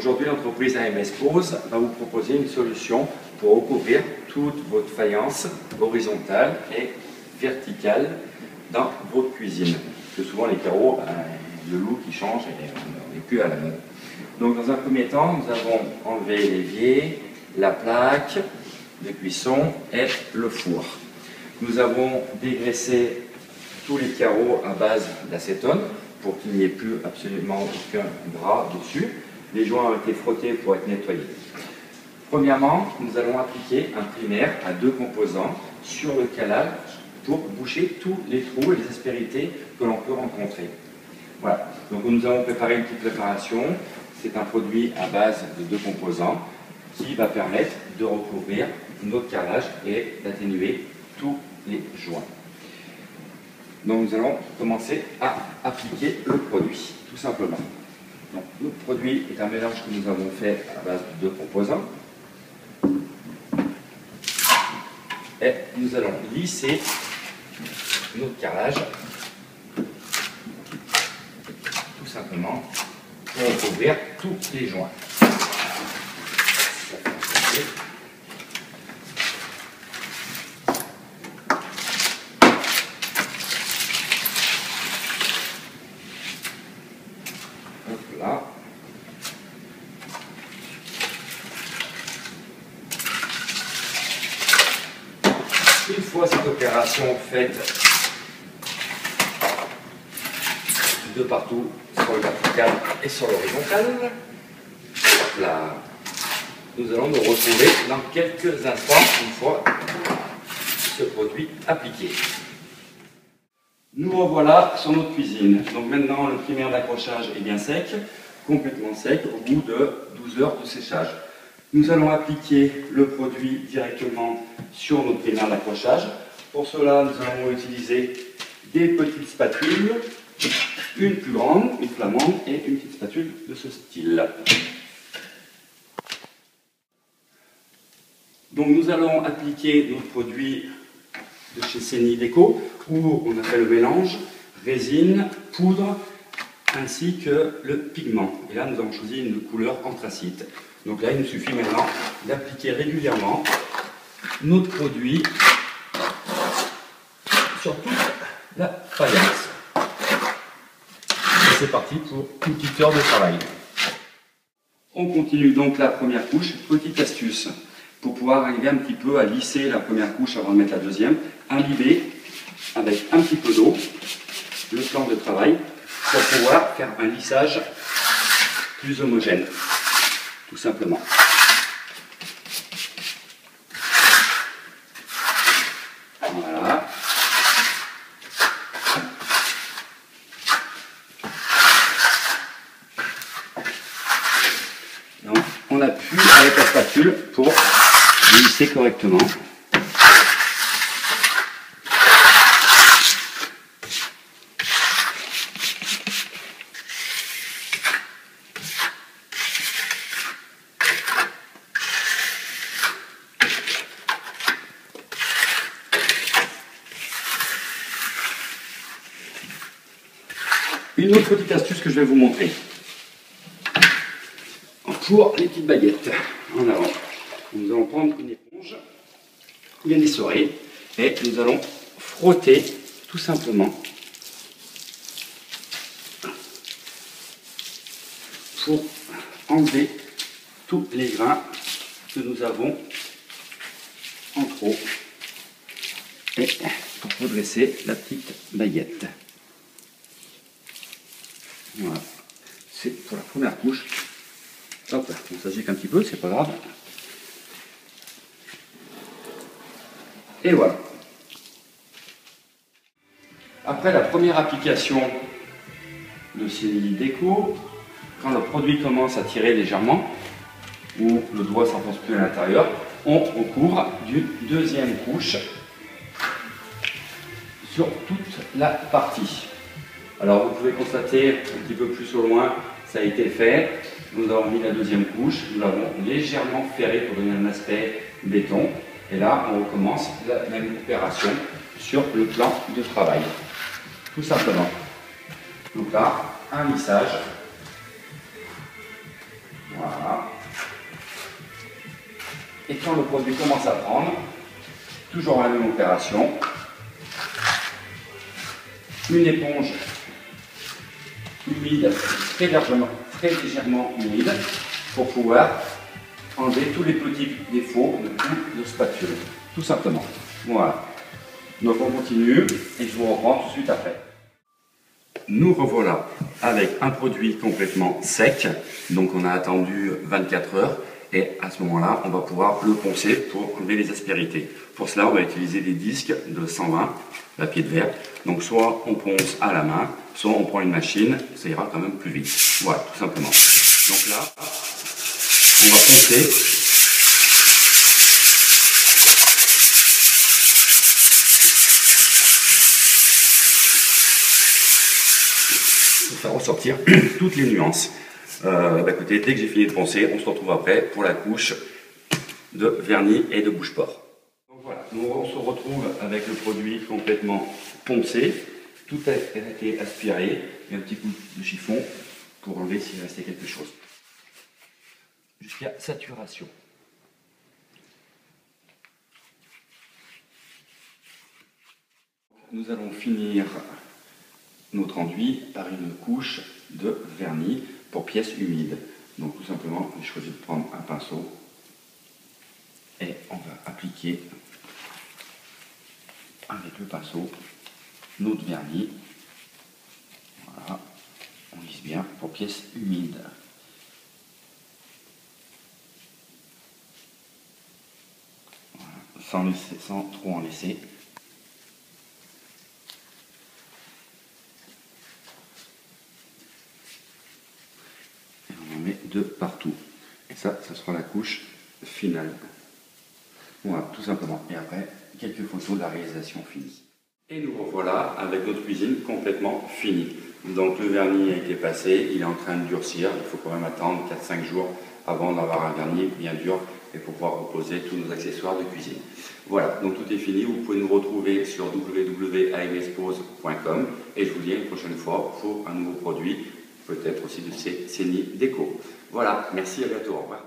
Aujourd'hui, l'entreprise AMS Pose va vous proposer une solution pour recouvrir toute votre faïence horizontale et verticale dans votre cuisine. Parce que souvent les carreaux, le look qui change et on n'est plus à la mode. Donc dans un premier temps, nous avons enlevé l'évier, la plaque de cuisson et le four. Nous avons dégraissé tous les carreaux à base d'acétone pour qu'il n'y ait plus absolument aucun gras dessus. Les joints ont été frottés pour être nettoyés. Premièrement, nous allons appliquer un primaire à 2 composants sur le calage pour boucher tous les trous et les aspérités que l'on peut rencontrer. Voilà, donc nous avons préparé une petite préparation. C'est un produit à base de 2 composants qui va permettre de recouvrir notre carrelage et d'atténuer tous les joints. Donc nous allons commencer à appliquer le produit, tout simplement. Donc, le produit est un mélange que nous avons fait à base de 2 composants. Et nous allons lisser notre carrelage, tout simplement, pour recouvrir tous les joints. Là. Une fois cette opération faite de partout sur le vertical et sur l'horizontal, là, nous allons nous retrouver dans quelques instants une fois ce produit appliqué. Nous revoilà sur notre cuisine. Donc maintenant, le primaire d'accrochage est bien sec, complètement sec, au bout de 12 heures de séchage. Nous allons appliquer le produit directement sur notre primaire d'accrochage. Pour cela, nous allons utiliser des petites spatules, une plus grande, une flamande, et une petite spatule de ce style. Donc nous allons appliquer notre produit de chez Seni Deco, où on a fait le mélange résine, poudre, ainsi que le pigment. Et là, nous avons choisi une couleur anthracite. Donc là, il nous suffit maintenant d'appliquer régulièrement notre produit sur toute la faïence. Et c'est parti pour une petite heure de travail. On continue donc la première couche. Petite astuce pour pouvoir arriver un petit peu à lisser la première couche avant de mettre la deuxième. Imbiber avec un petit peu d'eau le plan de travail pour pouvoir faire un lissage plus homogène, tout simplement. Voilà. Donc, on appuie avec la spatule pour lisser correctement. Une autre petite astuce que je vais vous montrer pour les petites baguettes. En avant, nous allons prendre une éponge bien essorée et nous allons frotter tout simplement pour enlever tous les grains que nous avons en trop et pour redresser la petite baguette. Voilà, c'est pour la première couche. Hop, on s'agite un petit peu, c'est pas grave. Et voilà. Après la première application de Seni Deco, quand le produit commence à tirer légèrement, ou le doigt s'enfonce plus à l'intérieur, on recouvre d'une deuxième couche sur toute la partie. Alors vous pouvez constater un petit peu plus au loin, ça a été fait. Nous avons mis la deuxième couche, nous l'avons légèrement ferré pour donner un aspect béton. Et là, on recommence la même opération sur le plan de travail. Tout simplement. Donc là, un lissage. Voilà. Et quand le produit commence à prendre, toujours la même opération, une éponge humide, très légèrement humide, pour pouvoir enlever tous les petits défauts de toute notre spatule, tout simplement. Voilà. Donc on continue et je vous reprends tout de suite après. Nous revoilà avec un produit complètement sec, donc on a attendu 24 heures et à ce moment-là on va pouvoir le poncer pour enlever les aspérités. Pour cela on va utiliser des disques de 120 papier de verre, donc soit on ponce à la main, soit on prend une machine, ça ira quand même plus vite. Voilà, tout simplement. Donc là, on va poncer. Pour faire ressortir toutes les nuances. D'un côté, dès que j'ai fini de poncer, on se retrouve après pour la couche de vernis et de bouche-port. Donc voilà, nous on se retrouve avec le produit complètement poncé. Tout a été aspiré et un petit coup de chiffon pour enlever s'il restait quelque chose. Jusqu'à saturation. Nous allons finir notre enduit par une couche de vernis pour pièces humides. Donc tout simplement, j'ai choisi de prendre un pinceau et on va appliquer avec le pinceau notre vernis. Voilà, on lisse bien pour pièces humides. Voilà, sans trop en laisser. De partout. Et ça sera la couche finale. Voilà, tout simplement. Et après, quelques photos de la réalisation finie. Et nous revoilà avec notre cuisine complètement finie. Donc le vernis a été passé, il est en train de durcir. Il faut quand même attendre 4-5 jours avant d'avoir un vernis bien dur et pour pouvoir reposer tous nos accessoires de cuisine. Voilà, donc tout est fini. Vous pouvez nous retrouver sur www.amexpose.com et je vous dis une prochaine fois pour un nouveau produit, peut-être aussi de ces CENI Déco. Voilà, merci, à bientôt, au revoir.